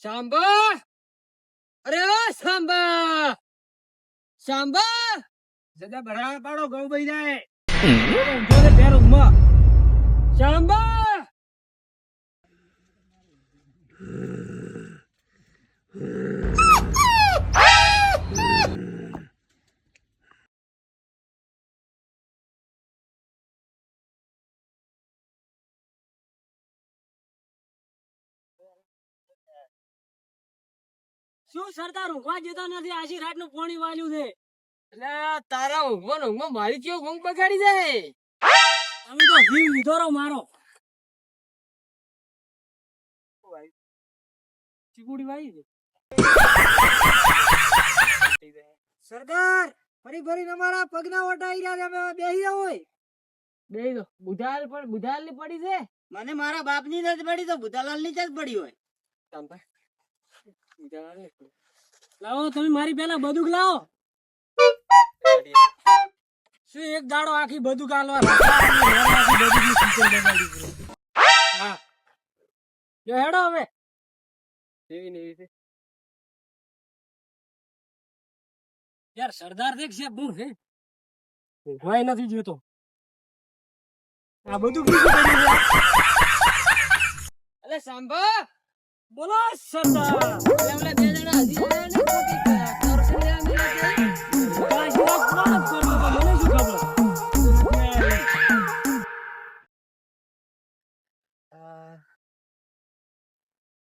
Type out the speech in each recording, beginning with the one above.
સાંભા, અરે ઓ સાંભા, સાંભા, જદા ભરા પાડો ગૌ બઈ જાય. સાંભા. શું સરદાર ઊંઘવા જતા નથી? આશી રાત નું પાણી વાલ્યું છે. એટલે તારા ઊંઘમાં મારી કેવું ઊંઘ બગાડી જાય. તમે તો જીવ લીધો રો મારો. ચીકુડી વાઈ છે. સરદાર ફરી ફરી તમારા પગના વટાઈ રહ્યા છે. હવે બેહી જાવ હોય. બે દો બુધાલ ની પડી છે. મને મારા બાપ ની નથી પડી તો બુધાલાલ ની જ પડી હોય. સાંભા, બુધાલાલ ની પડી. લાવો તમે મારી પેલા બંદૂક લાવો. શું એક દાડો આખી બંદૂક આલવા હા જો હેડો હવે. એવી ને એવી છે. યાર સરદાર દેખ છે બહુ છે. ઊંઘવાય નથી જોતો. આ બધું બીજું કરી છે. અલે સાંભા, બોલો સરદાર. ઓલા બે જણા હજી આયા ને કોટી કરશે ને આ મિલા કાશી વાત કોણ જ કરતો તો મને શું ખબર.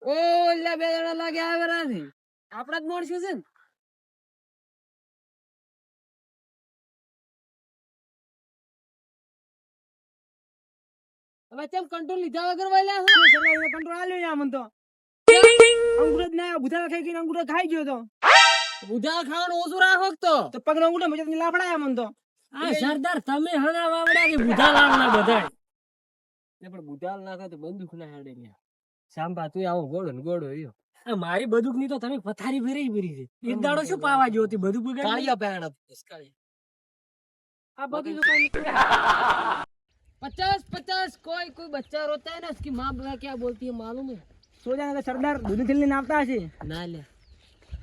ઓલા બે જણા લાગે આવ્યા નથી. આપડા જ મળશું છે ને. હવે કેમ કંટ્રોલ લીધા વગર વાલ્યા છો? સરદાર કંટ્રોલ આલ્યો યા મન તો. અંગૂઠો ના બુધા ખાઈ ગઈ અંગૂઠો ખાઈ ગયો તો. બુધા ખાવાનું ઓછું રાખો તો. તો પગનો અંગૂઠો મજે લાફડાયા મન તો. આ સરદાર તમે હણા વાવડા કે બુધા લાડના બધાય. પણ બુધાલ નાખો તો બંદૂક ના હાડે લ્યા. સાંભા તું આવો ગોળો ને ગોળો રહ્યો. આ મારી બંદૂક ની તો તમે પથારી ફરી છે. એક દાડો શું પાવા જો હતી બધું બગાડી. કાળિયા પહેણ આ બધી તો કઈ 50-50 कोई बच्चा रोता है ना उसकी माँ बुला क्या बोलती है मालूम है? सो जाने सरदार दूध थैली ने આવતા છે. ના લે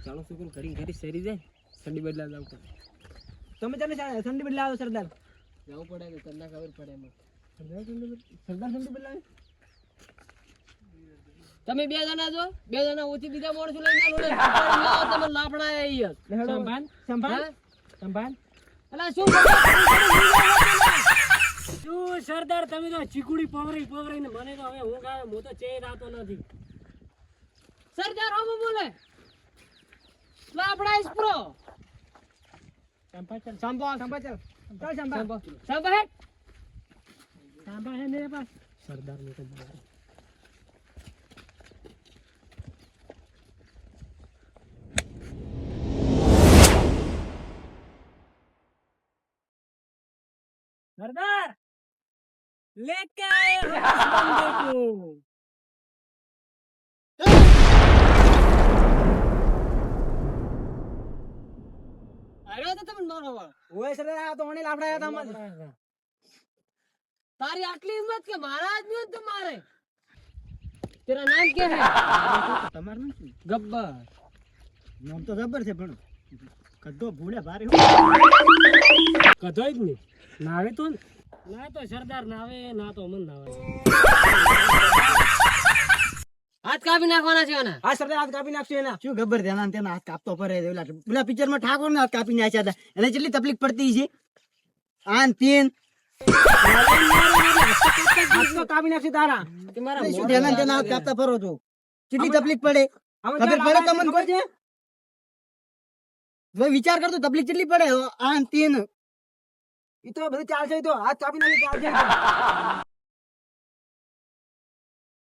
ચાલો સુકુન કરી કરી સરી જાય ઠંડી બદલા જાવ તમે ચાલે ઠંડી બદલાવો સરદાર. જાવ પડે કે તને ખબર પડે એમાં. સરદાર ઠંડી બદલાવે. તમે બે જણા જો બે જણા ઓછી બીજા માણસો લઈને લોડે લાવો તમે લાપડા અહીંયા સંભાળ સંભાળ સંભાળ. અલા શું શું સરદાર તમે તો ચીકુડી પવરાઈ ને મને તો હવે ઊંઘ આવે. હું તો ચેન આતો નથી. સરદાર આવો બોલે લાપડા ઇસ્પ્રો સંભાળ ચાલ સંભાળ ચાલ ચાલ સંભાળ સંભાળ સંભાળ હે મેરે પાસ. સરદાર ને તો सरदार लेके आए हम इस बंदे को. આવ્યો તો તમે મારવા. ઓય સરદાર આ તો ઓણે લાફડાયા હતા મને. તારી આટલી હિંમત કે મારા આદમી તો મારે. તેરા નામ क्या है? તમારું નામ શું? ગબ્બર. નામ તો જબર છે પણ કદ્દો ભૂલે ભારે કદોય જ નહીં નાવે તો ના તો સરદાર નાવે ના તો મન નાવે. હાથ કાપી નાખવાના છે આના. હા સરદાર હાથ કાપી નાખશે એના. શું ખબર છે એના તેના હાથ કાપતો ફરે પેલા પિક્ચર માં ઠાકોર ને હાથ કાપી નાખ્યા હતા. એને કેટલી તકલીફ પડતી છે. આન તીન હાથ તો કાપી નાખશે તારા. તમારા શું તેના તેના હાથ કાપતા ફરો છો. કેટલી તકલીફ પડે ખબર પડે તમને કોઈ છે? વિચાર કરતો તકલીફ કેટલી પડે. આન તીન ઈ તો બધું ચાલશે. તો હાથ કાપી નાખે ચાલશે.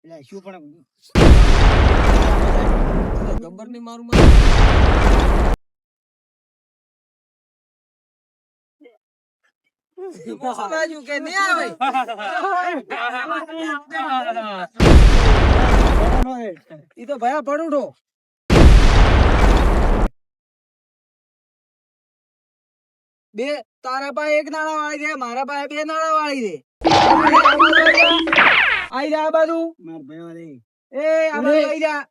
એટલે શું પણ ગબ્બર ને મારું બાજુ કે નહીં આવે. ઈ તો ભયા પડુડો. બે તારા પાસે એક નાળા વાળી છે મારા પાસે બે નાળા વાળી છે. આઈ જા આ બાજુ. માર ભયા રે એ આ બાજુ આઈ જા.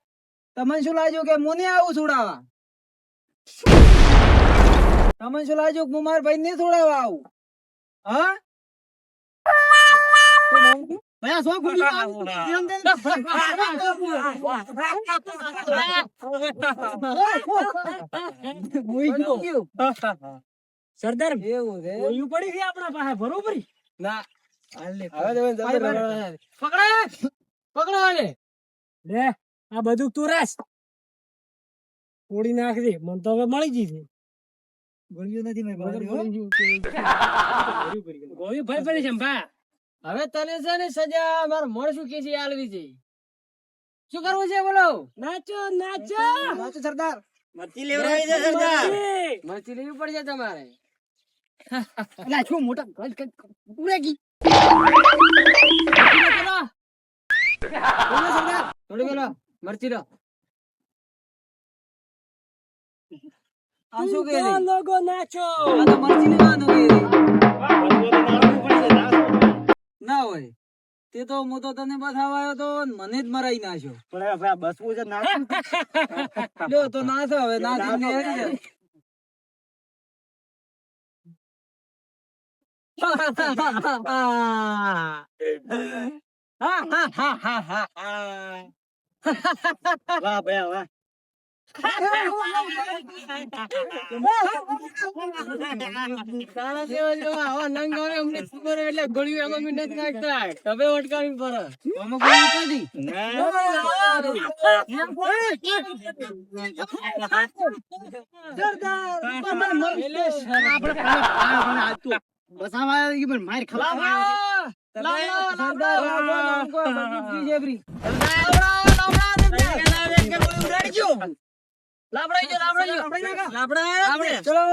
તમને શું લાગ્યું કે હું નહીં આવું છોડાવવા? તમને શું લાગ્યું કે હું મારા ભાઈ નહીં છોડાવવા આવું? હા? ભયા શું ખુલ્લું કામ? એમ દે. ભૂઈ ગયું. સરદાર એવું છે. ગોળીઓ પડી છે આપણા પાસે બરોબર ના. હવે તમે જબરદસ્ત પકડે પકડો આને. લે આ બધું તું રાસ તોડી નાખજે મને તો હવે મળી ગઈ છે ગોળીઓ નથી મેં ભાઈ. ગોળી ભાઈ પડી છે ભા હવે તને છે ને સજા મારો મણ શું કે છે એ આલવી છે. શું કરવું છે બોલો? નાચો નાચો નાચો સરદાર. મરચી મરચી લેવી પડશે તમારે. અલા શું મોટા પૂરા કી. બોલો સરદાર. થોડી પેલો મરચી લો. આ શું કહે તું છે? તો લોકો નાચો આ તો મરચી લેવાનું કહે છે. ના હોય તે તો હું તો તને બતાવવા આવ્યો તો ને મને જ મરાઈ નાખ્યો. લ્યો તો નાચો હવે નાચીને હેડી જાઓ. તારા જેવા જેવા આવા નંગ આવે અમને ખબર હોય એટલે ગોળીઓ એમાં બી નથી નાખતા. તમે અટકાવી પડે. આમાં કોઈ નથી. ચલો